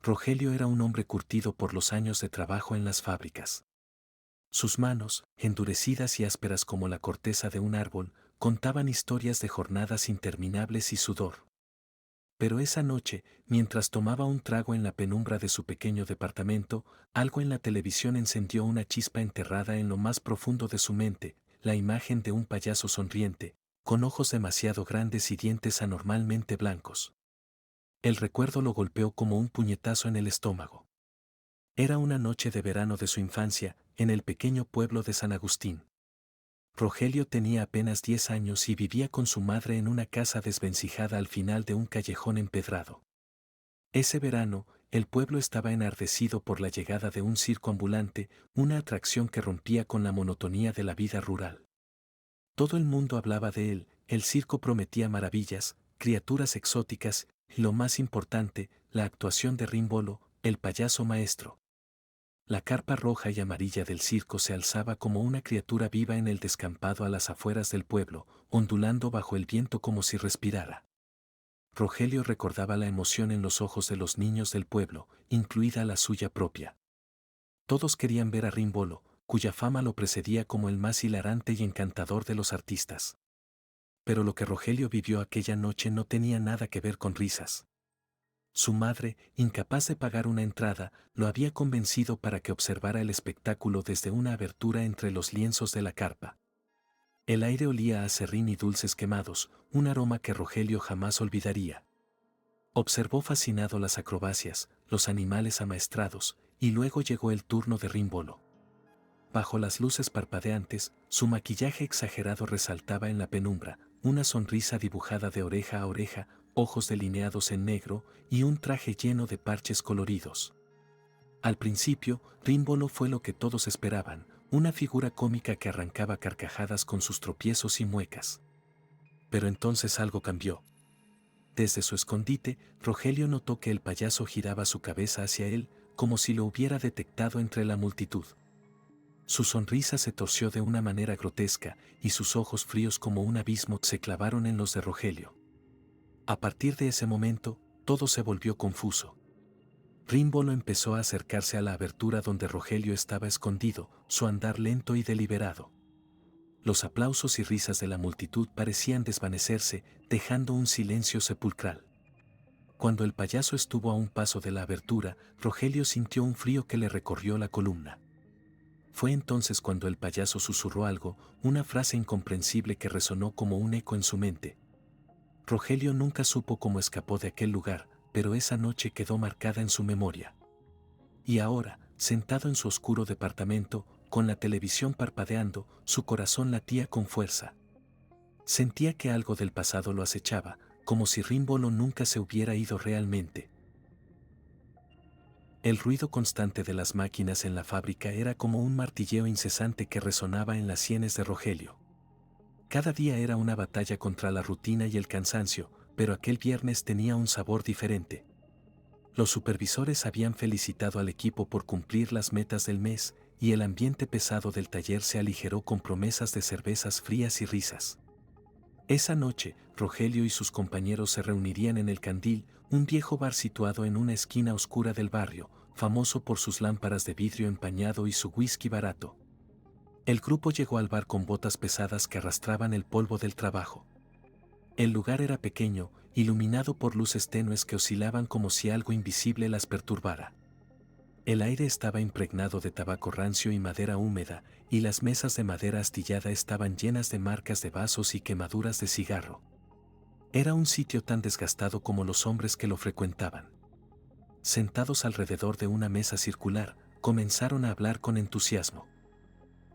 Rogelio era un hombre curtido por los años de trabajo en las fábricas. Sus manos, endurecidas y ásperas como la corteza de un árbol, contaban historias de jornadas interminables y sudor. Pero esa noche, mientras tomaba un trago en la penumbra de su pequeño departamento, algo en la televisión encendió una chispa enterrada en lo más profundo de su mente, la imagen de un payaso sonriente, con ojos demasiado grandes y dientes anormalmente blancos. El recuerdo lo golpeó como un puñetazo en el estómago. Era una noche de verano de su infancia, en el pequeño pueblo de San Agustín. Rogelio tenía apenas 10 años y vivía con su madre en una casa desvencijada al final de un callejón empedrado. Ese verano, el pueblo estaba enardecido por la llegada de un circo ambulante, una atracción que rompía con la monotonía de la vida rural. Todo el mundo hablaba de él, el circo prometía maravillas, criaturas exóticas, y lo más importante, la actuación de Rímbolo, el payaso maestro. La carpa roja y amarilla del circo se alzaba como una criatura viva en el descampado a las afueras del pueblo, ondulando bajo el viento como si respirara. Rogelio recordaba la emoción en los ojos de los niños del pueblo, incluida la suya propia. Todos querían ver a Rímbolo, cuya fama lo precedía como el más hilarante y encantador de los artistas. Pero lo que Rogelio vivió aquella noche no tenía nada que ver con risas. Su madre, incapaz de pagar una entrada, lo había convencido para que observara el espectáculo desde una abertura entre los lienzos de la carpa. El aire olía a serrín y dulces quemados, un aroma que Rogelio jamás olvidaría. Observó fascinado las acrobacias, los animales amaestrados, y luego llegó el turno de Rímbolo. Bajo las luces parpadeantes, su maquillaje exagerado resaltaba en la penumbra, una sonrisa dibujada de oreja a oreja, ojos delineados en negro y un traje lleno de parches coloridos. Al principio, Rímbolo fue lo que todos esperaban, una figura cómica que arrancaba carcajadas con sus tropiezos y muecas. Pero entonces algo cambió. Desde su escondite, Rogelio notó que el payaso giraba su cabeza hacia él, como si lo hubiera detectado entre la multitud. Su sonrisa se torció de una manera grotesca, y sus ojos fríos como un abismo se clavaron en los de Rogelio. A partir de ese momento, todo se volvió confuso. Rímbolo empezó a acercarse a la abertura donde Rogelio estaba escondido, su andar lento y deliberado. Los aplausos y risas de la multitud parecían desvanecerse, dejando un silencio sepulcral. Cuando el payaso estuvo a un paso de la abertura, Rogelio sintió un frío que le recorrió la columna. Fue entonces cuando el payaso susurró algo, una frase incomprensible que resonó como un eco en su mente. Rogelio nunca supo cómo escapó de aquel lugar, pero esa noche quedó marcada en su memoria. Y ahora, sentado en su oscuro departamento, con la televisión parpadeando, su corazón latía con fuerza. Sentía que algo del pasado lo acechaba, como si Rímbolo nunca se hubiera ido realmente. El ruido constante de las máquinas en la fábrica era como un martilleo incesante que resonaba en las sienes de Rogelio. Cada día era una batalla contra la rutina y el cansancio, pero aquel viernes tenía un sabor diferente. Los supervisores habían felicitado al equipo por cumplir las metas del mes, y el ambiente pesado del taller se aligeró con promesas de cervezas frías y risas. Esa noche, Rogelio y sus compañeros se reunirían en el Candil, un viejo bar situado en una esquina oscura del barrio, famoso por sus lámparas de vidrio empañado y su whisky barato. El grupo llegó al bar con botas pesadas que arrastraban el polvo del trabajo. El lugar era pequeño, iluminado por luces tenues que oscilaban como si algo invisible las perturbara. El aire estaba impregnado de tabaco rancio y madera húmeda, y las mesas de madera astillada estaban llenas de marcas de vasos y quemaduras de cigarro. Era un sitio tan desgastado como los hombres que lo frecuentaban. Sentados alrededor de una mesa circular, comenzaron a hablar con entusiasmo.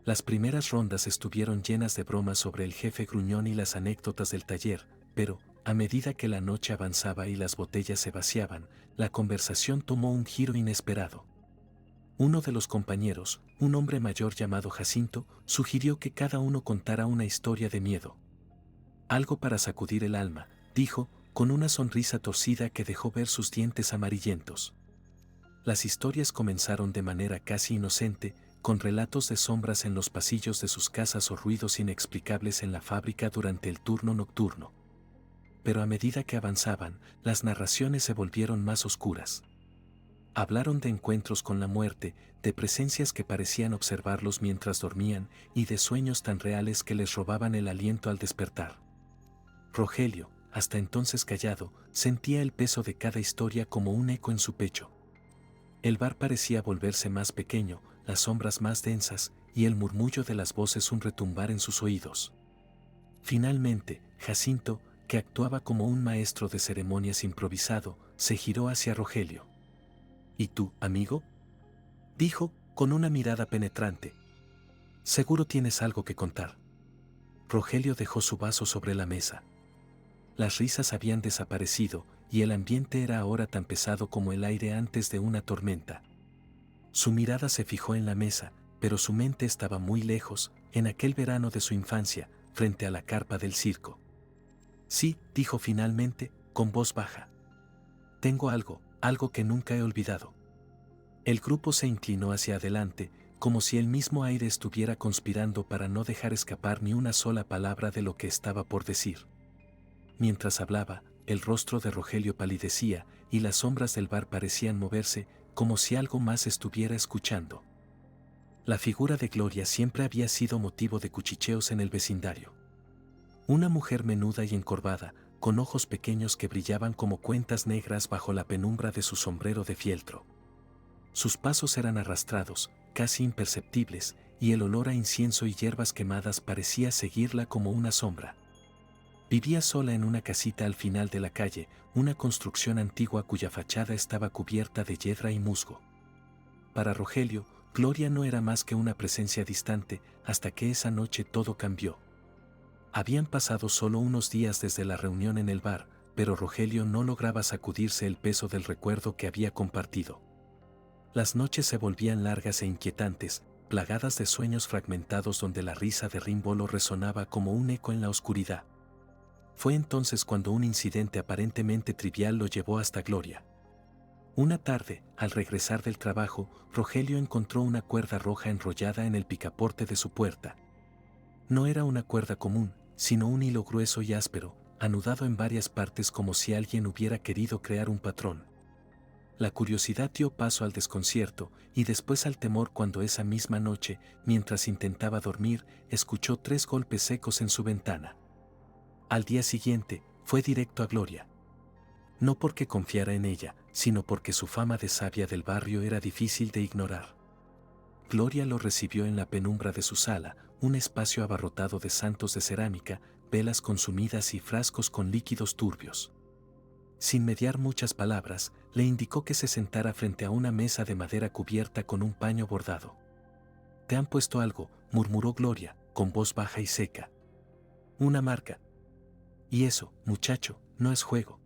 Las primeras rondas estuvieron llenas de bromas sobre el jefe gruñón y las anécdotas del taller, pero, a medida que la noche avanzaba y las botellas se vaciaban, la conversación tomó un giro inesperado. Uno de los compañeros, un hombre mayor llamado Jacinto, sugirió que cada uno contara una historia de miedo. Algo para sacudir el alma, dijo, con una sonrisa torcida que dejó ver sus dientes amarillentos. Las historias comenzaron de manera casi inocente, con relatos de sombras en los pasillos de sus casas o ruidos inexplicables en la fábrica durante el turno nocturno. Pero a medida que avanzaban, las narraciones se volvieron más oscuras. Hablaron de encuentros con la muerte, de presencias que parecían observarlos mientras dormían y de sueños tan reales que les robaban el aliento al despertar. Rogelio, hasta entonces callado, sentía el peso de cada historia como un eco en su pecho. El bar parecía volverse más pequeño, las sombras más densas y el murmullo de las voces un retumbar en sus oídos. Finalmente, Jacinto, que actuaba como un maestro de ceremonias improvisado, se giró hacia Rogelio. ¿Y tú, amigo?, dijo, con una mirada penetrante. Seguro tienes algo que contar. Rogelio dejó su vaso sobre la mesa. Las risas habían desaparecido y el ambiente era ahora tan pesado como el aire antes de una tormenta. Su mirada se fijó en la mesa, pero su mente estaba muy lejos, en aquel verano de su infancia, frente a la carpa del circo. Sí, dijo finalmente, con voz baja. Tengo algo que nunca he olvidado. El grupo se inclinó hacia adelante, como si el mismo aire estuviera conspirando para no dejar escapar ni una sola palabra de lo que estaba por decir. Mientras hablaba, el rostro de Rogelio palidecía y las sombras del bar parecían moverse, como si algo más estuviera escuchando. La figura de Gloria siempre había sido motivo de cuchicheos en el vecindario. Una mujer menuda y encorvada, con ojos pequeños que brillaban como cuentas negras bajo la penumbra de su sombrero de fieltro. Sus pasos eran arrastrados, casi imperceptibles, y el olor a incienso y hierbas quemadas parecía seguirla como una sombra. Vivía sola en una casita al final de la calle, una construcción antigua cuya fachada estaba cubierta de hiedra y musgo. Para Rogelio, Gloria no era más que una presencia distante, hasta que esa noche todo cambió. Habían pasado solo unos días desde la reunión en el bar, pero Rogelio no lograba sacudirse el peso del recuerdo que había compartido. Las noches se volvían largas e inquietantes, plagadas de sueños fragmentados donde la risa de Rimbolo resonaba como un eco en la oscuridad. Fue entonces cuando un incidente aparentemente trivial lo llevó hasta Gloria. Una tarde, al regresar del trabajo, Rogelio encontró una cuerda roja enrollada en el picaporte de su puerta. No era una cuerda común, sino un hilo grueso y áspero, anudado en varias partes como si alguien hubiera querido crear un patrón. La curiosidad dio paso al desconcierto y después al temor cuando esa misma noche, mientras intentaba dormir, escuchó 3 golpes secos en su ventana. Al día siguiente, fue directo a Gloria. No porque confiara en ella, sino porque su fama de sabia del barrio era difícil de ignorar. Gloria lo recibió en la penumbra de su sala, un espacio abarrotado de santos de cerámica, velas consumidas y frascos con líquidos turbios. Sin mediar muchas palabras, le indicó que se sentara frente a una mesa de madera cubierta con un paño bordado. «¿Te han puesto algo?», murmuró Gloria, con voz baja y seca. «Una marca. Y eso, muchacho, no es juego».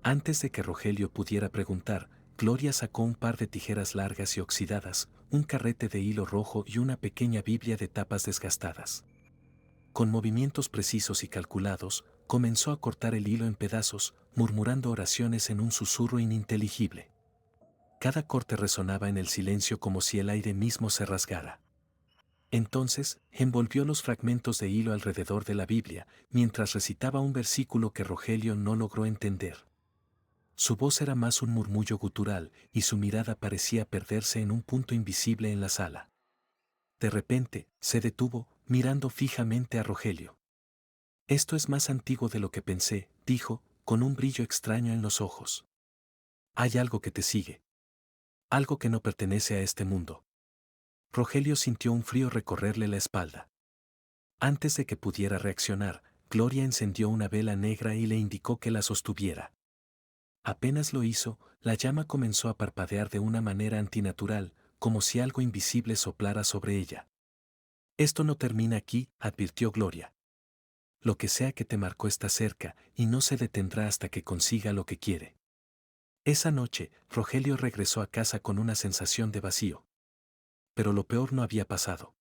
Antes de que Rogelio pudiera preguntar, Gloria sacó un par de tijeras largas y oxidadas, un carrete de hilo rojo y una pequeña Biblia de tapas desgastadas. Con movimientos precisos y calculados, comenzó a cortar el hilo en pedazos, murmurando oraciones en un susurro ininteligible. Cada corte resonaba en el silencio como si el aire mismo se rasgara. Entonces, envolvió los fragmentos de hilo alrededor de la Biblia, mientras recitaba un versículo que Rogelio no logró entender. Su voz era más un murmullo gutural y su mirada parecía perderse en un punto invisible en la sala. De repente, se detuvo, mirando fijamente a Rogelio. «Esto es más antiguo de lo que pensé», dijo, con un brillo extraño en los ojos. «Hay algo que te sigue. Algo que no pertenece a este mundo». Rogelio sintió un frío recorrerle la espalda. Antes de que pudiera reaccionar, Gloria encendió una vela negra y le indicó que la sostuviera. Apenas lo hizo, la llama comenzó a parpadear de una manera antinatural, como si algo invisible soplara sobre ella. «Esto no termina aquí», advirtió Gloria. «Lo que sea que te marcó está cerca y no se detendrá hasta que consiga lo que quiere». Esa noche, Rogelio regresó a casa con una sensación de vacío. Pero lo peor no había pasado.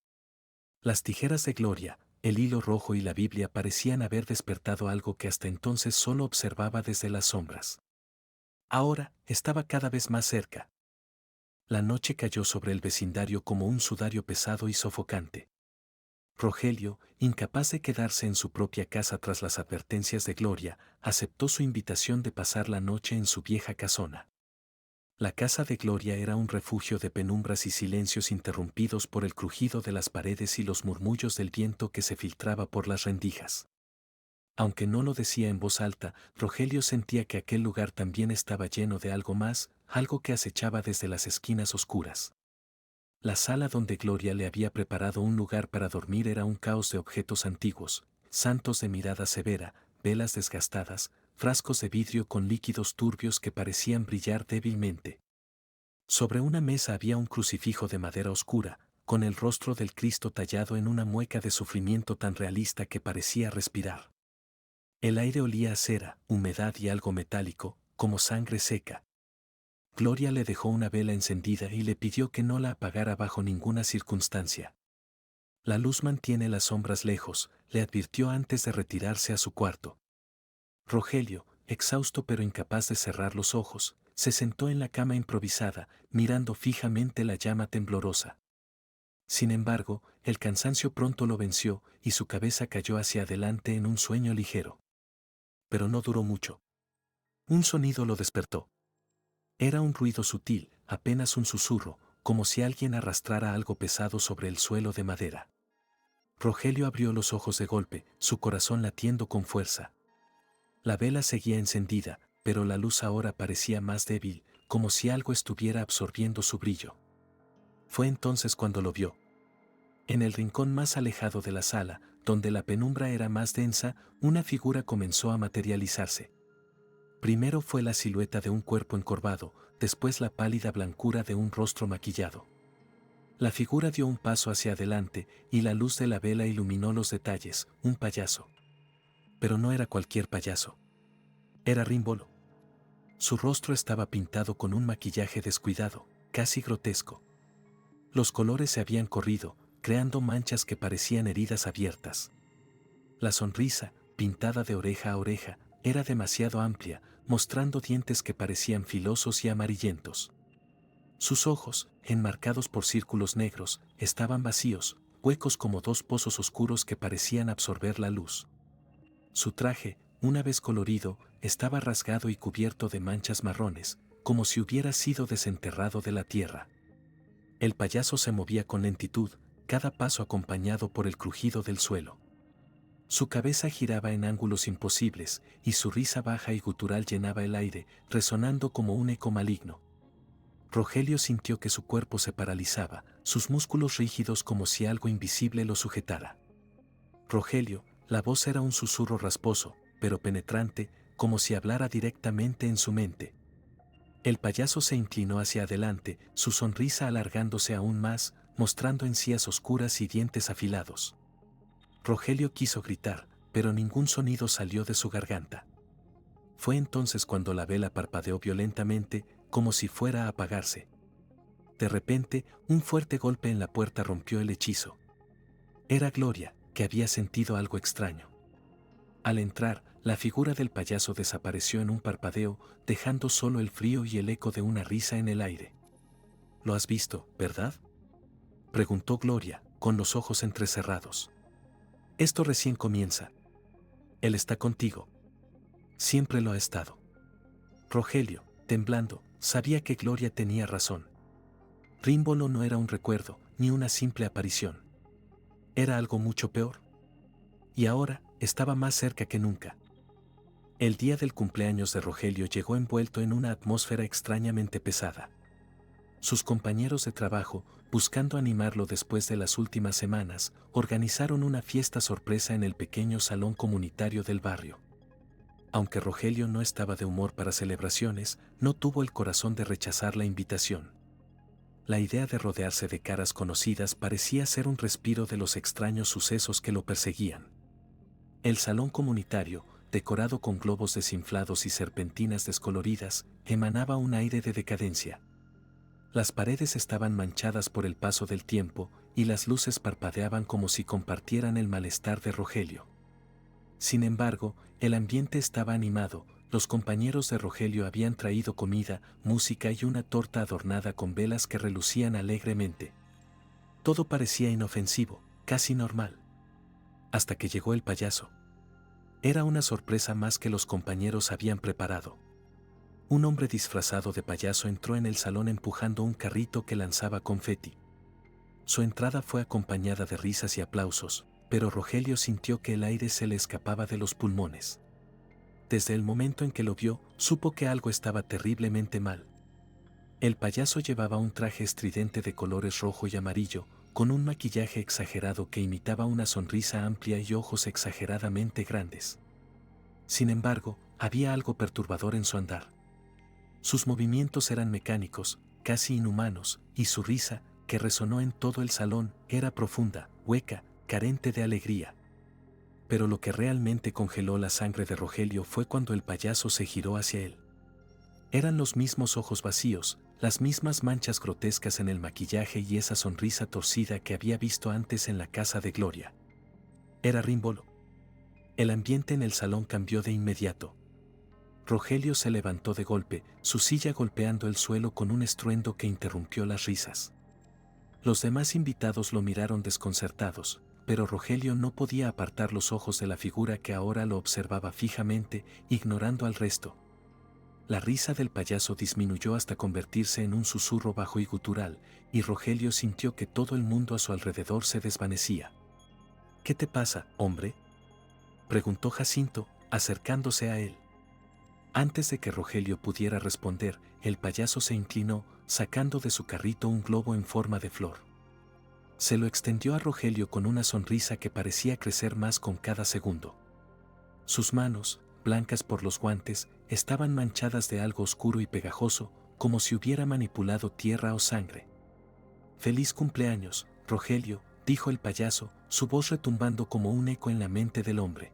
Las tijeras de Gloria, el hilo rojo y la Biblia parecían haber despertado algo que hasta entonces solo observaba desde las sombras. Ahora, estaba cada vez más cerca. La noche cayó sobre el vecindario como un sudario pesado y sofocante. Rogelio, incapaz de quedarse en su propia casa tras las advertencias de Gloria, aceptó su invitación de pasar la noche en su vieja casona. La casa de Gloria era un refugio de penumbras y silencios interrumpidos por el crujido de las paredes y los murmullos del viento que se filtraba por las rendijas. Aunque no lo decía en voz alta, Rogelio sentía que aquel lugar también estaba lleno de algo más, algo que acechaba desde las esquinas oscuras. La sala donde Gloria le había preparado un lugar para dormir era un caos de objetos antiguos, santos de mirada severa, velas desgastadas, frascos de vidrio con líquidos turbios que parecían brillar débilmente. Sobre una mesa había un crucifijo de madera oscura, con el rostro del Cristo tallado en una mueca de sufrimiento tan realista que parecía respirar. El aire olía a cera, humedad y algo metálico, como sangre seca. Gloria le dejó una vela encendida y le pidió que no la apagara bajo ninguna circunstancia. La luz mantiene las sombras lejos, le advirtió antes de retirarse a su cuarto. Rogelio, exhausto pero incapaz de cerrar los ojos, se sentó en la cama improvisada, mirando fijamente la llama temblorosa. Sin embargo, el cansancio pronto lo venció y su cabeza cayó hacia adelante en un sueño ligero. Pero no duró mucho. Un sonido lo despertó. Era un ruido sutil, apenas un susurro, como si alguien arrastrara algo pesado sobre el suelo de madera. Rogelio abrió los ojos de golpe, su corazón latiendo con fuerza. La vela seguía encendida, pero la luz ahora parecía más débil, como si algo estuviera absorbiendo su brillo. Fue entonces cuando lo vio. En el rincón más alejado de la sala, donde la penumbra era más densa, una figura comenzó a materializarse. Primero fue la silueta de un cuerpo encorvado, después la pálida blancura de un rostro maquillado. La figura dio un paso hacia adelante y la luz de la vela iluminó los detalles, un payaso. Pero no era cualquier payaso. Era Rímbolo. Su rostro estaba pintado con un maquillaje descuidado, casi grotesco. Los colores se habían corrido, creando manchas que parecían heridas abiertas. La sonrisa, pintada de oreja a oreja, era demasiado amplia, mostrando dientes que parecían filosos y amarillentos. Sus ojos, enmarcados por círculos negros, estaban vacíos, huecos como dos pozos oscuros que parecían absorber la luz. Su traje, una vez colorido, estaba rasgado y cubierto de manchas marrones, como si hubiera sido desenterrado de la tierra. El payaso se movía con lentitud, cada paso acompañado por el crujido del suelo. Su cabeza giraba en ángulos imposibles, y su risa baja y gutural llenaba el aire, resonando como un eco maligno. Rogelio sintió que su cuerpo se paralizaba, sus músculos rígidos como si algo invisible lo sujetara. Rogelio, la voz era un susurro rasposo, pero penetrante, como si hablara directamente en su mente. El payaso se inclinó hacia adelante, su sonrisa alargándose aún más, mostrando encías oscuras y dientes afilados. Rogelio quiso gritar, pero ningún sonido salió de su garganta. Fue entonces cuando la vela parpadeó violentamente, como si fuera a apagarse. De repente, un fuerte golpe en la puerta rompió el hechizo. Era Gloria, que había sentido algo extraño. Al entrar, la figura del payaso desapareció en un parpadeo, dejando solo el frío y el eco de una risa en el aire. «¿Lo has visto, verdad?», preguntó Gloria, con los ojos entrecerrados. «Esto recién comienza. Él está contigo. Siempre lo ha estado». Rogelio, temblando, sabía que Gloria tenía razón. Rímbolo no era un recuerdo, ni una simple aparición. Era algo mucho peor. Y ahora, estaba más cerca que nunca. El día del cumpleaños de Rogelio llegó envuelto en una atmósfera extrañamente pesada. Sus compañeros de trabajo, buscando animarlo después de las últimas semanas, organizaron una fiesta sorpresa en el pequeño salón comunitario del barrio. Aunque Rogelio no estaba de humor para celebraciones, no tuvo el corazón de rechazar la invitación. La idea de rodearse de caras conocidas parecía ser un respiro de los extraños sucesos que lo perseguían. El salón comunitario, decorado con globos desinflados y serpentinas descoloridas, emanaba un aire de decadencia. Las paredes estaban manchadas por el paso del tiempo y las luces parpadeaban como si compartieran el malestar de Rogelio. Sin embargo, el ambiente estaba animado, los compañeros de Rogelio habían traído comida, música y una torta adornada con velas que relucían alegremente. Todo parecía inofensivo, casi normal. Hasta que llegó el payaso. Era una sorpresa más que los compañeros habían preparado. Un hombre disfrazado de payaso entró en el salón empujando un carrito que lanzaba confeti. Su entrada fue acompañada de risas y aplausos, pero Rogelio sintió que el aire se le escapaba de los pulmones. Desde el momento en que lo vio, supo que algo estaba terriblemente mal. El payaso llevaba un traje estridente de colores rojo y amarillo, con un maquillaje exagerado que imitaba una sonrisa amplia y ojos exageradamente grandes. Sin embargo, había algo perturbador en su andar. Sus movimientos eran mecánicos, casi inhumanos, y su risa, que resonó en todo el salón, era profunda, hueca, carente de alegría. Pero lo que realmente congeló la sangre de Rogelio fue cuando el payaso se giró hacia él. Eran los mismos ojos vacíos, las mismas manchas grotescas en el maquillaje y esa sonrisa torcida que había visto antes en la casa de Gloria. Era Rímbolo. El ambiente en el salón cambió de inmediato. Rogelio se levantó de golpe, su silla golpeando el suelo con un estruendo que interrumpió las risas. Los demás invitados lo miraron desconcertados, pero Rogelio no podía apartar los ojos de la figura que ahora lo observaba fijamente, ignorando al resto. La risa del payaso disminuyó hasta convertirse en un susurro bajo y gutural, y Rogelio sintió que todo el mundo a su alrededor se desvanecía. «¿Qué te pasa, hombre?», preguntó Jacinto, acercándose a él. Antes de que Rogelio pudiera responder, el payaso se inclinó, sacando de su carrito un globo en forma de flor. Se lo extendió a Rogelio con una sonrisa que parecía crecer más con cada segundo. Sus manos, blancas por los guantes, estaban manchadas de algo oscuro y pegajoso, como si hubiera manipulado tierra o sangre. «Feliz cumpleaños, Rogelio», dijo el payaso, su voz retumbando como un eco en la mente del hombre.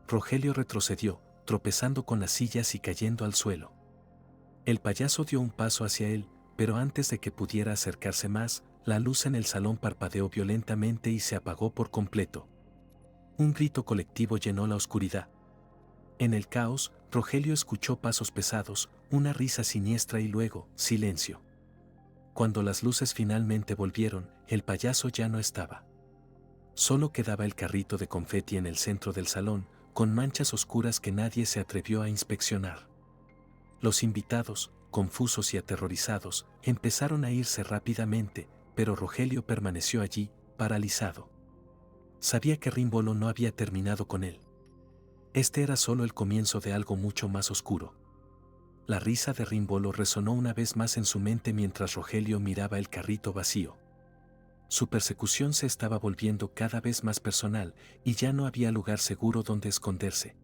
Rogelio retrocedió, tropezando con las sillas y cayendo al suelo. El payaso dio un paso hacia él, pero antes de que pudiera acercarse más, la luz en el salón parpadeó violentamente y se apagó por completo. Un grito colectivo llenó la oscuridad. En el caos, Rogelio escuchó pasos pesados, una risa siniestra y luego, silencio. Cuando las luces finalmente volvieron, el payaso ya no estaba. Solo quedaba el carrito de confeti en el centro del salón, con manchas oscuras que nadie se atrevió a inspeccionar. Los invitados, confusos y aterrorizados, empezaron a irse rápidamente, pero Rogelio permaneció allí, paralizado. Sabía que Rímbolo no había terminado con él. Este era solo el comienzo de algo mucho más oscuro. La risa de Rímbolo resonó una vez más en su mente mientras Rogelio miraba el carrito vacío. Su persecución se estaba volviendo cada vez más personal y ya no había lugar seguro donde esconderse.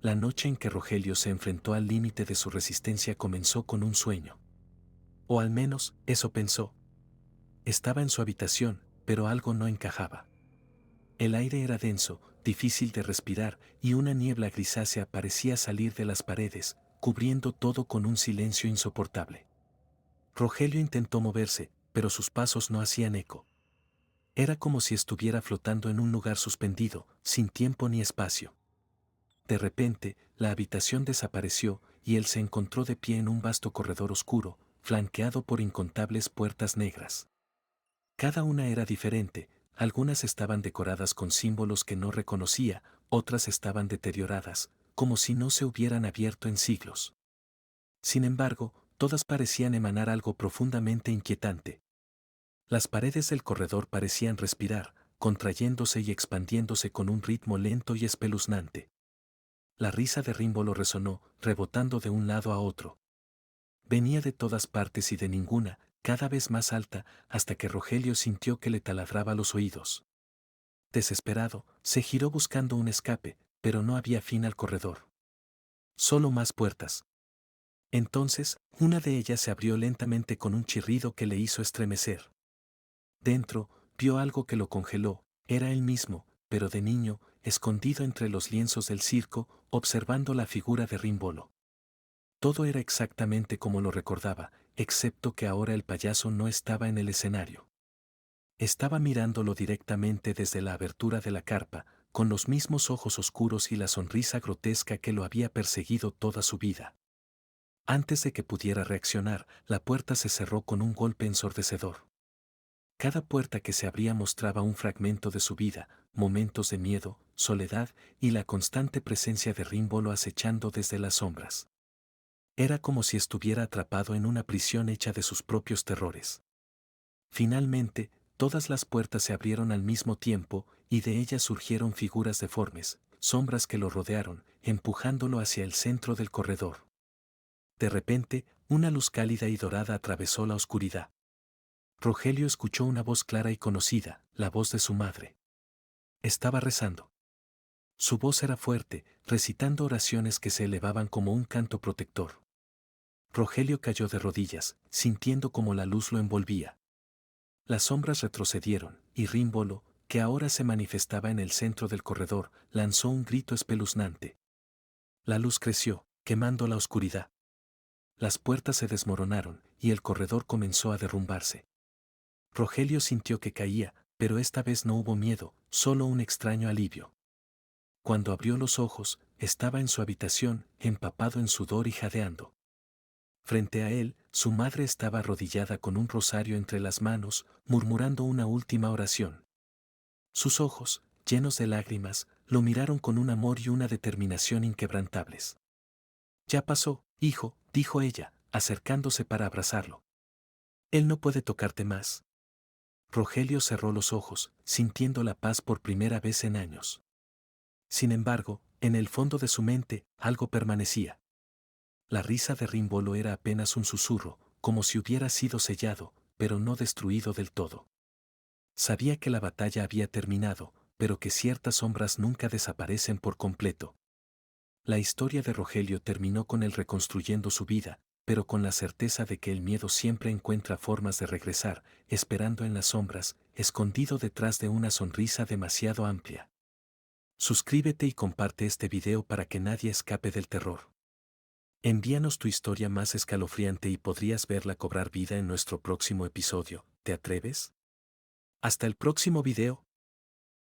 La noche en que Rogelio se enfrentó al límite de su resistencia comenzó con un sueño. O al menos, eso pensó. Estaba en su habitación, pero algo no encajaba. El aire era denso, difícil de respirar, y una niebla grisácea parecía salir de las paredes, cubriendo todo con un silencio insoportable. Rogelio intentó moverse, pero sus pasos no hacían eco. Era como si estuviera flotando en un lugar suspendido, sin tiempo ni espacio. De repente, la habitación desapareció y él se encontró de pie en un vasto corredor oscuro, flanqueado por incontables puertas negras. Cada una era diferente, algunas estaban decoradas con símbolos que no reconocía, otras estaban deterioradas, como si no se hubieran abierto en siglos. Sin embargo, todas parecían emanar algo profundamente inquietante. Las paredes del corredor parecían respirar, contrayéndose y expandiéndose con un ritmo lento y espeluznante. La risa de Rímbolo resonó, rebotando de un lado a otro. Venía de todas partes y de ninguna, cada vez más alta, hasta que Rogelio sintió que le taladraba los oídos. Desesperado, se giró buscando un escape, pero no había fin al corredor. Solo más puertas. Entonces, una de ellas se abrió lentamente con un chirrido que le hizo estremecer. Dentro, vio algo que lo congeló, era él mismo, pero de niño, escondido entre los lienzos del circo, observando la figura de Rímbolo. Todo era exactamente como lo recordaba, excepto que ahora el payaso no estaba en el escenario. Estaba mirándolo directamente desde la abertura de la carpa, con los mismos ojos oscuros y la sonrisa grotesca que lo había perseguido toda su vida. Antes de que pudiera reaccionar, la puerta se cerró con un golpe ensordecedor. Cada puerta que se abría mostraba un fragmento de su vida, momentos de miedo, soledad y la constante presencia de Rímbolo acechando desde las sombras. Era como si estuviera atrapado en una prisión hecha de sus propios terrores. Finalmente, todas las puertas se abrieron al mismo tiempo, y de ellas surgieron figuras deformes, sombras que lo rodearon, empujándolo hacia el centro del corredor. De repente, una luz cálida y dorada atravesó la oscuridad. Rogelio escuchó una voz clara y conocida, la voz de su madre. Estaba rezando. Su voz era fuerte, recitando oraciones que se elevaban como un canto protector. Rogelio cayó de rodillas, sintiendo como la luz lo envolvía. Las sombras retrocedieron, y Rímbolo, que ahora se manifestaba en el centro del corredor, lanzó un grito espeluznante. La luz creció, quemando la oscuridad. Las puertas se desmoronaron, y el corredor comenzó a derrumbarse. Rogelio sintió que caía, pero esta vez no hubo miedo, solo un extraño alivio. Cuando abrió los ojos, estaba en su habitación, empapado en sudor y jadeando. Frente a él, su madre estaba arrodillada con un rosario entre las manos, murmurando una última oración. Sus ojos, llenos de lágrimas, lo miraron con un amor y una determinación inquebrantables. Ya pasó, hijo, dijo ella, acercándose para abrazarlo. Él no puede tocarte más. Rogelio cerró los ojos, sintiendo la paz por primera vez en años. Sin embargo, en el fondo de su mente, algo permanecía. La risa de Rímbolo era apenas un susurro, como si hubiera sido sellado, pero no destruido del todo. Sabía que la batalla había terminado, pero que ciertas sombras nunca desaparecen por completo. La historia de Rogelio terminó con él reconstruyendo su vida, pero con la certeza de que el miedo siempre encuentra formas de regresar, esperando en las sombras, escondido detrás de una sonrisa demasiado amplia. Suscríbete y comparte este video para que nadie escape del terror. Envíanos tu historia más escalofriante y podrías verla cobrar vida en nuestro próximo episodio. ¿Te atreves? Hasta el próximo video.